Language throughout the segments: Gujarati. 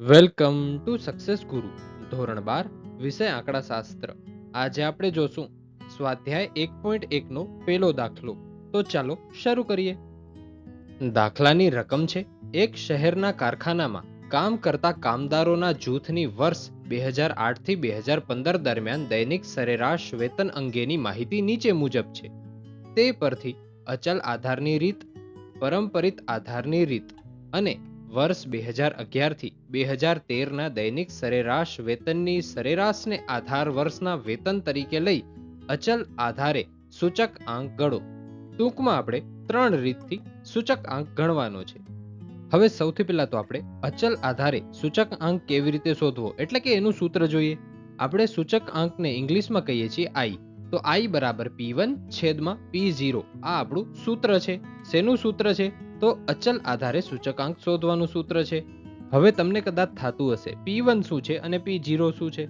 વેલકમ ટુ સક્સેસ ગુરુ ધોરણ 12 વિષય આંકડાશાસ્ત્ર. આજે આપણે જોશું સ્વાધ્યાય 1.1 નો પહેલો દાખલો. તો ચાલો શરૂ કરીએ. દાખલાની રકમ છે, એક શહેરના કારખાનામાં કામ કરતા કામદારોના જૂથની વર્ષ 2008 થી 2015 દરમિયાન દૈનિક સરેરાશ વેતન અંગેની માહિતી નીચે મુજબ છે. તે પરથી અચલ આધારની રીત, પરંપરિત આધારની રીત અને વર્ષ 2011 થી 2013ના દૈનિક સરેરાશ વેતનની સરેરાશને આધાર વર્ષના વેતન તરીકે લઈ અચલ આધારે સૂચક આંક ગણો. ટૂંકમાં આપણે 3 રીતથી સૂચક આંક ગણવાનો છે. હવે સૌથી પહેલા તો આપણે અચલ આધારે સૂચક આંક કેવી રીતે શોધવો એટલે કે એનું સૂત્ર જોઈએ. આપણે સૂચક આંકને ઇંગ્લિશમાં કહીએ છીએ આઈ. તો આઈ બરાબર P1 છેદમાં P0 આ આપણું સૂત્ર છે. શેનું સૂત્ર છે? તો અચલ આધારે સૂચકાંક શોધવાનું સૂત્ર છે. હવે તમને કદાચ થતું હશે P1 શું છે અને P0 શું છે?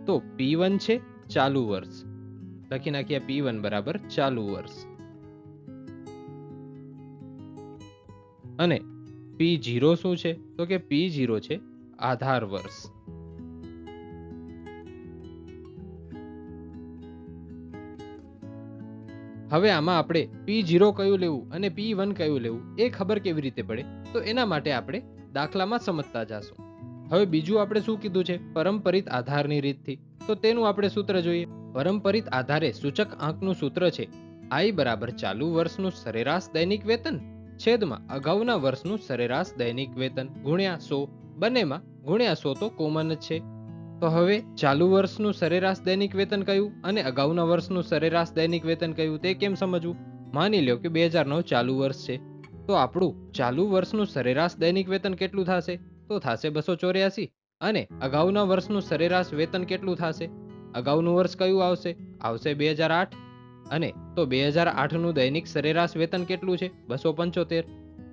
તો P1 છે ચાલુ વર્ષ, લખી નાખીએ P1 બરાબર ચાલુ વર્ષ, અને P0 શું છે? તો કે P0 છે આધાર વર્ષ. હવે આમાં આપણે P0 કયું લેવું અને P1 કયું લેવું એ ખબર કેવી રીતે પડે? તો એના માટે આપણે દાખલામાં સમજતા જાશું. હવે બીજું આપણે શું કીધું છે? પરંપરિત આધારની રીતથી. તો તેનું આપણે સૂત્ર જોઈએ. પરંપરિત આધારે સૂચક આંકનું સૂત્ર છે આઈ બરાબર ચાલુ વર્ષનું સરેરાશ દૈનિક વેતન છેદમાં અગાઉના વર્ષનું સરેરાશ દૈનિક વેતન ગુણ્યા 100. બંનેમાં ગુણ્યા 100 તો કોમન જ છે. તો હવે ચાલુ વર્ષનું સરેરાશ દૈનિક વેતન કયું અને અગાઉના વર્ષનું સરેરાશ દૈનિક વેતન કયું તે કેમ સમજવું? માની લો કે 2009 ચાલુ વર્ષ છે, તો આપણું ચાલુ વર્ષનું સરેરાશ દૈનિક વેતન કેટલું થશે? તો થશે 284. અને અગાઉના વર્ષનું સરેરાશ વેતન કેટલું થશે? અગાઉનું વર્ષ કયું આવશે? આવશે 2008. અને તો 2008 નું દૈનિક સરેરાશ વેતન કેટલું છે? 275.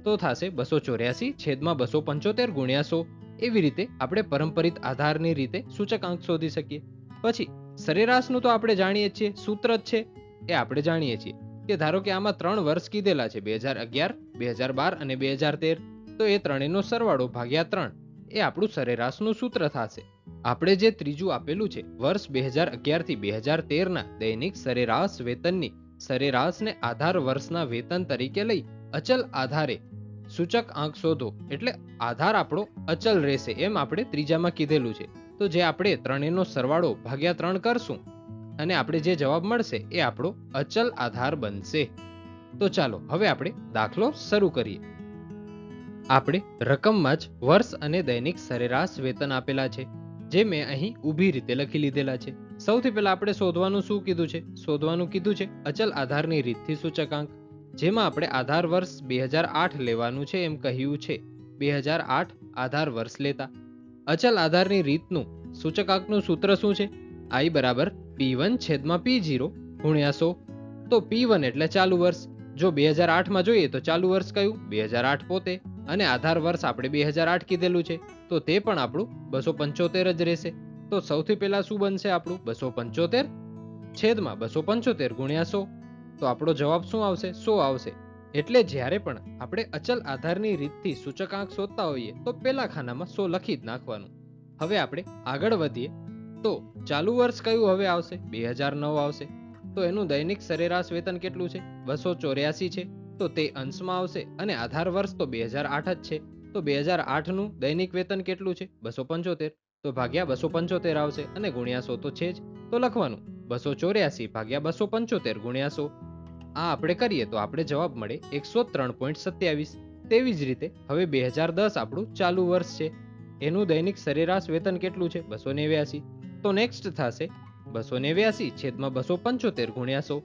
તો થશે 284 છેદમાં 275 ગુણ્યા 100. એવી રીતે આપણે પરંપરિત આધારની રીતે સૂચકાંક શોધી શકીએ. પછી સરેરાશનું તો આપણે જાણીએ છીએ, સૂત્ર જ છે એ આપણે જાણીએ છીએ કે ધારો કે આમાં 3 વર્ષ કીધેલા છે 2011, 2012 અને 2013. તો એ ત્રણેયનો સરવાળો ભાગ્યા 3 એ આપણું સરેરાશનું સૂત્ર થશે. આપણે જે ત્રીજું આપેલું છે વર્ષ 2011 થી 2013ના દૈનિક સરેરાશ વેતનની સરેરાશને આધાર વર્ષના વેતન તરીકે લઈ અચલ આધારે સૂચક આંક શોધો, એટલે આધાર આપણો અચલ રહેશે એમ આપણે ત્રીજામાં કીધેલું છે. તો જે આપણે ત્રણેયનો સરવાળો ભાગ્યા 3 કરશું અને આપણે જે જવાબ મળશે એ આપણો અચલ આધાર બનશે. તો ચાલો હવે આપણે દાખલો શરૂ કરીએ. આપણે રકમમાં જ વર્ષ અને દૈનિક સરેરાશ વેતન આપેલા છે, જે મેં અહીં ઊભી રીતે લખી લીધેલા છે. સૌથી પહેલા આપણે શોધવાનું શું કીધું છે? શોધવાનું કીધું છે અચલ આધારની રીતથી સૂચકાંક, જેમાં આપણે આધાર વર્ષ 2008 લેવાનું છે એમ કહ્યું છે. 2008 આધાર વર્ષ લેતા અચલ આધારની રીતનું સૂચકાંકનું સૂત્ર શું છે? આઈ બરાબર P1 છેદમાં P0 ગુણ્યા 100. તો P1 એટલે ચાલુ વર્ષ. જો 2008માં જોઈએ તો ચાલુ વર્ષ કયું? 2008 પોતે. અને આધાર વર્ષ આપણે 2008 કીધેલું છે, તો તે પણ આપણું 275 જ રહેશે. તો સૌથી પહેલા શું બનશે આપણું? 275 છેદમાં 275 ગુણ્યા 100. તો આપણો જવાબ શું આવશે? 100 આવશે. એટલે જ્યારે પણ આપણે અચલ આધારની રીતથી સૂચકાંક શોધતા હોઈએ તો પહેલા ખાનામાં 100 લખી જ નાખવાનું. હવે આપણે આગળ વધીએ તો ચાલુ વર્ષ કયું હવે આવશે? 2009 આવશે. તો એનું દૈનિક સરેરાશ વેતન કેટલું છે? 284 છે. તો તે અંશમાં આવશે અને આધાર વર્ષ તો 2008 જ છે. તો 2008 નું દૈનિક વેતન કેટલું છે? 275. તો ભાગ્યા 275 આવશે અને ગુણ્યા 100 તો છે જ. તો લખવાનું 284 ભાગ્યા 275 ગુણ્યા 100. આ આપણે કરીએ તો આપણે જવાબ મળે 103.27. તેવી જ રીતે હવે 2010 આપણું ચાલુ વર્ષ છે, એનું દૈનિક સરેરાશ વેતન કેટલું છે? 289. તો નેક્સ્ટ થશે 289 છેદમાં 275 ગુણ્યા 100.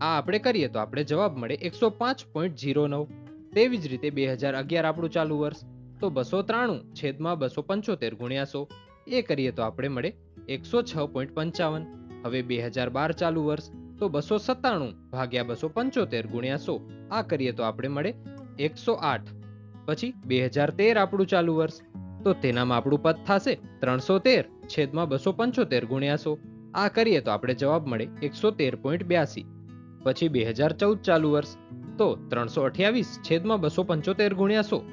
આ આપણે કરીએ તો આપણે જવાબ મળે 105.09. તેવી જ રીતે 2011 આપણું ચાલુ વર્ષ, તો 293 છેદમાં 275 ગુણ્યા 100. એ કરીએ તો આપણે મળે 106.55. હવે 2012 ચાલુ વર્ષ, તો 297 ભાગ્યા 275 ગુણ્યા 100. આ કરીએ તો આપણે મળે 108. પછી 2013 આપણું ચાલુ વર્ષ, તો તેનામાં આપણું પદ થશે 313 છેદમાં 275 ગુણ્યા 100. આ કરીએ તો આપણે જવાબ મળે 113.82. પછી 2014 ચાલુ વર્ષ, તો 328 છેદમાં 275 ગુણ્યા 100.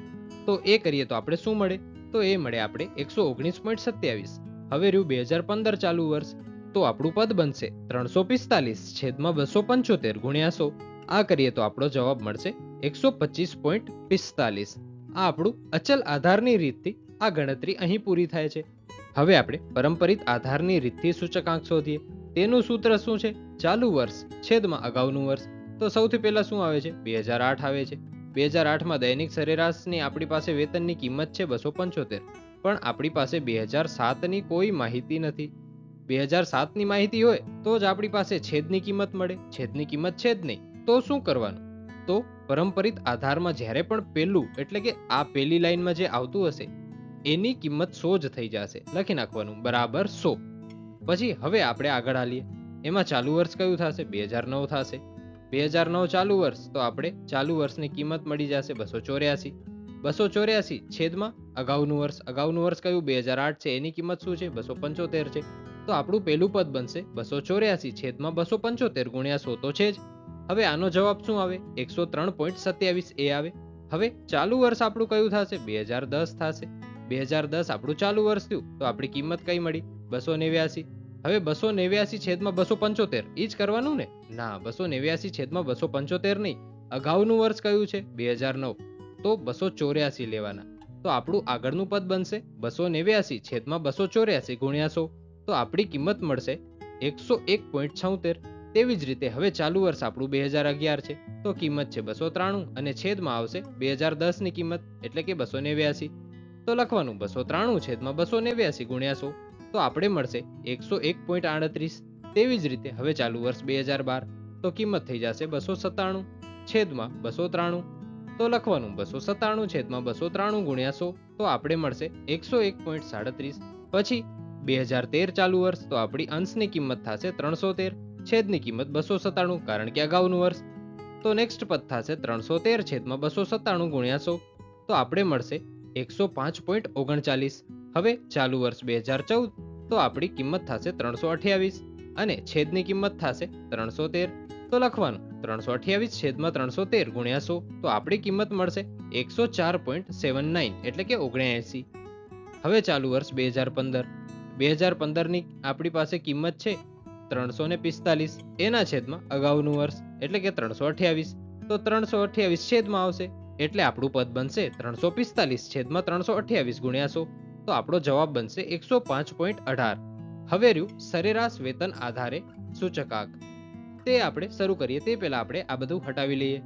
તો એ કરીએ તો આપણે શું મળે? તો તો એ મળે આપણે 119.27. હવે રહ્યું 2015 ચાલુ વર્ષ, તો આપણું પદ બનશે 345/275 ગુણ્યા 100. આ કરીએ તો આપણો જવાબ મળશે 125.45. આ આપણું અચલ આધારની રીતથી આ ગણતરી અહીં પૂરી થાય છે. હવે આપણે પરંપરિત આધારની રીતથી સૂચકાંક શોધીએ. તેનું સૂત્ર શું છે? ચાલુ વર્ષ છેદમાં અગાઉનું વર્ષ. તો સૌથી પહેલા શું આવે છે? 2008 આવે છે. 2008માં દૈનિક સરેરાશની આપણી પાસે વેતનની કિંમત છે 275, પણ આપણી પાસે 2007ની કોઈ માહિતી નથી. 2007ની માહિતી હોય તો જ આપણી પાસે છેદની કિંમત મળે. છેદની કિંમત છે જ નહીં, તો શું કરવાનું? તો પરંપરિત આધારમાં જ્યારે પણ પહેલું એટલે કે આ પહેલી લાઈનમાં જે આવતું હશે એની કિંમત 100 જ થઈ જશે. લખી નાખવાનું બરાબર 100. પછી હવે આપણે આગળ હાલીએ. એમાં ચાલુ વર્ષ કયું થશે? 2009 થશે. 2009 ચાલુ વર્ષ, તો આપણે ચાલુ વર્ષની કિંમત મળી જશે 284. 284 છેદમાં અગાઉનું વર્ષ. અગાઉનું વર્ષ કયું? 2008 છે. એની કિંમત શું છે? 275 છે. તો આપણું પહેલું પદ બનશે 284 છેદમાં 275 ગુણ્યા 100 તો છે જ. હવે આનો જવાબ શું આવે? 103.27 એ આવે. હવે ચાલુ વર્ષ આપણું કયું થશે? 2010 થશે. 2010 આપણું ચાલુ વર્ષ થયું, તો આપણી કિંમત કઈ મળી? 289. હવે 289 છેદમાં 275 એ જ કરવાનું ને? ના, 289 છેદમાં 275 નહીં. અગાઉનું વર્ષ કયું છે? 2009. તો 284 લેવાના. તો આપણું આગળનું પદ બનશે 289 છેદમાં 284 ગુણ્યા 100. તો આપણી કિંમત મળશે 101.76. તેવી જ રીતે હવે ચાલુ વર્ષ આપણું 2011 છે, તો કિંમત છે 293 અને છેદમાં આવશે 2010ની કિંમત એટલે કે 289. તો લખવાનું 293 છેદમાં 289 ગુણ્યા 100. તો આપણે મળશે 101.38. તેવી જ રીતે હવે ચાલુ વર્ષ 2012, તો કિંમત થઈ જશે 297 છેદમાં 293. તો લખવાનું 297 છેદમાં 293 ગુણ્યા 100. તો આપણે મળશે 101.37. પછી 2013 ચાલુ વર્ષ, તો આપણી અંશની કિંમત થશે 313 છેદની કિંમત 297 કારણ કે અગાઉનું વર્ષ. તો નેક્સ્ટ પદ થશે 313 છેદમાં 297 ગુણ્યા 100. તો આપણે મળશે 105.39. હવે ચાલુ વર્ષ 2014, તો આપણી કિંમત થશે 328 અને છેદની કિંમત થશે 313. તો લખવાનું 328 છેદમાં 313 ગુણ્યા 100. તો આપણી કિંમત મળશે 104.79 એટલે કે 79. હવે ચાલુ વર્ષ 2015ની આપણી પાસે કિંમત છે 345. એના છેદમાં અગાઉનું વર્ષ એટલે કે 328. તો 328 છેદમાં આવશે એટલે આપણું પદ બનશે 345 છેદમાં 328 ગુણ્યા 100. તો આપણો જવાબ બનશે 105.18. હવે રહ્યું સરેરાશ વેતન આધારે સૂચકાંક. તે આપણે શરૂ કરીએ તે પહેલા આપણે આ બધું હટાવી લઈએ.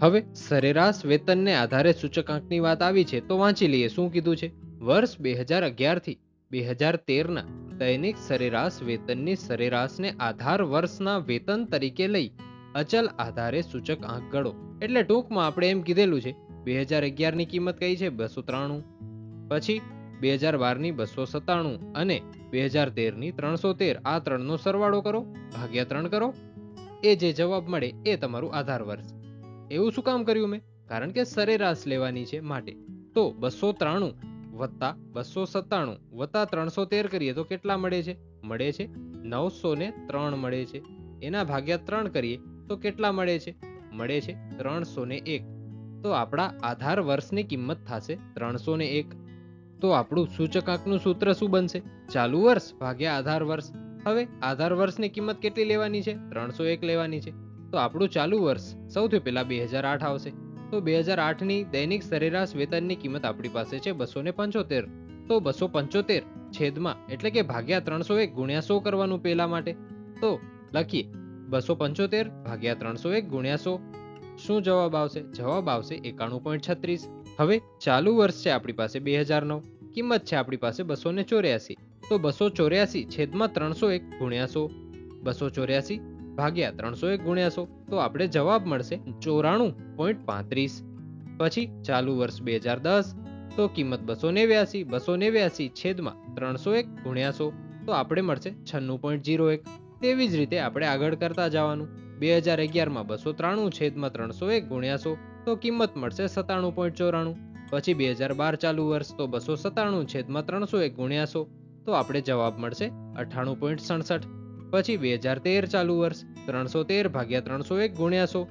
હવે સરેરાશ વેતનને આધારે સૂચકાંકની વાત આવી છે, તો વાંચી લઈએ શું કીધું છે. વર્ષ 2011 થી 2013ના દૈનિક સરેરાશ વેતનની સરેરાશને આધાર વર્ષના વેતન તરીકે લઈ અચલ આધારે સૂચકાંક ગણો. એટલે ટૂંકમાં આપણે એમ કીધેલું છે 2011ની કિંમત કઈ છે? 293. પછી 2012ની 297 અને 2013ની 313. આ ત્રણનો સરવાળો કરો, ભાગ્યા 3 કરો. એ જે જવાબ મળે એ તમારું આધાર વર્ષ. એવું શું કામ કર્યું મેં? કારણ કે સરેરાશ લેવાની છે માટે. તો 293 વત્તા 297 વત્તા 313 કરીએ તો કેટલા મળે છે? મળે છે 903 મળે છે. એના ભાગ્યા 3 કરીએ તો કેટલા મળે છે? મળે છે 301. તો આપણા આધાર વર્ષની કિંમત થશે 301. તો આપણું સૂચકાંકનું સૂત્ર શું બનશે? ચાલુ વર્ષ ભાગ્યા આધાર વર્ષ. હવે આધાર વર્ષની કિંમત કેટલી લેવાની છે? 301 લેવાની છે. તો આપણું ચાલુ વર્ષ સૌથી પહેલા 2008 આવશે. તો 2008ની દૈનિક સરેરાશ વેતનની કિંમત આપણી પાસે છે 275. તો 275 છેદમાં એટલે કે ભાગ્યા 301 ગુણ્યા 100 કરવાનું પહેલા માટે. તો લખીએ 275 ભાગ્યા 301 ગુણ્યા 100. શું જવાબ આવશે? જવાબ આવશે 91.36. હવે ચાલુ વર્ષ છે આપણી પાસે 2009, કિંમત છે આપણી પાસે 284. તો 284 છેદમાં 301 ગુણ્યા 100. 284 ભાગ્યા 301 ગુણ્યા 100. તો આપણે જવાબ મળશે 94.35. પછી ચાલુ વર્ષ 2010, તો કિંમત 289. 289 છેદમાં 301 ગુણ્યા 100. તો આપણે મળશે 96.01. તેવી જ રીતે આપણે આગળ કરતા જવાનું. 2011માં 293 છેદમાં 301 ગુણ્યા 100. તો કિંમત મળશે 97.94. પછી 2012 ચાલુ વર્ષ, તો 297 છેદમાં 301 ગુણ્યા 100. તો આપણે જવાબ મળશે 98.67. પછી 2013 ચાલુ વર્ષ, 313 ભાગ્યા 301 ગુણ્યા 100.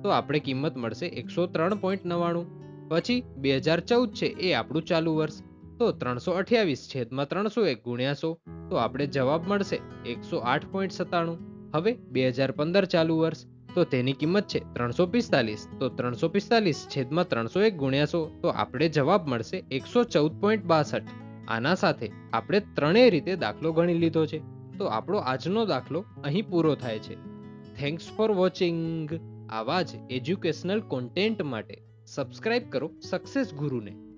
તો આપણે કિંમત મળશે 103.99. પછી 2014 છે એ આપણું ચાલુ વર્ષ, તો તો 328/301 ગુણ્યા 100, તો આપણે જવાબ મળશે 108.97. હવે 2015 ચાલુ વર્ષ, તો તેની કિંમત છે 345, તો 345/301 ગુણ્યા 100, તો આપણે જવાબ મળશે 114.62. આના સાથે આપણે ત્રણેય રીતે દાખલો ગણી લીધો છે. તો આપણો આજનો દાખલો અહીં પૂરો થાય છે. Thanks for watching. આવા જ એજ્યુકેશનલ કોન્ટેન્ટ માટે સબસ્ક્રાઇબ કરો સક્સેસ ગુરુને.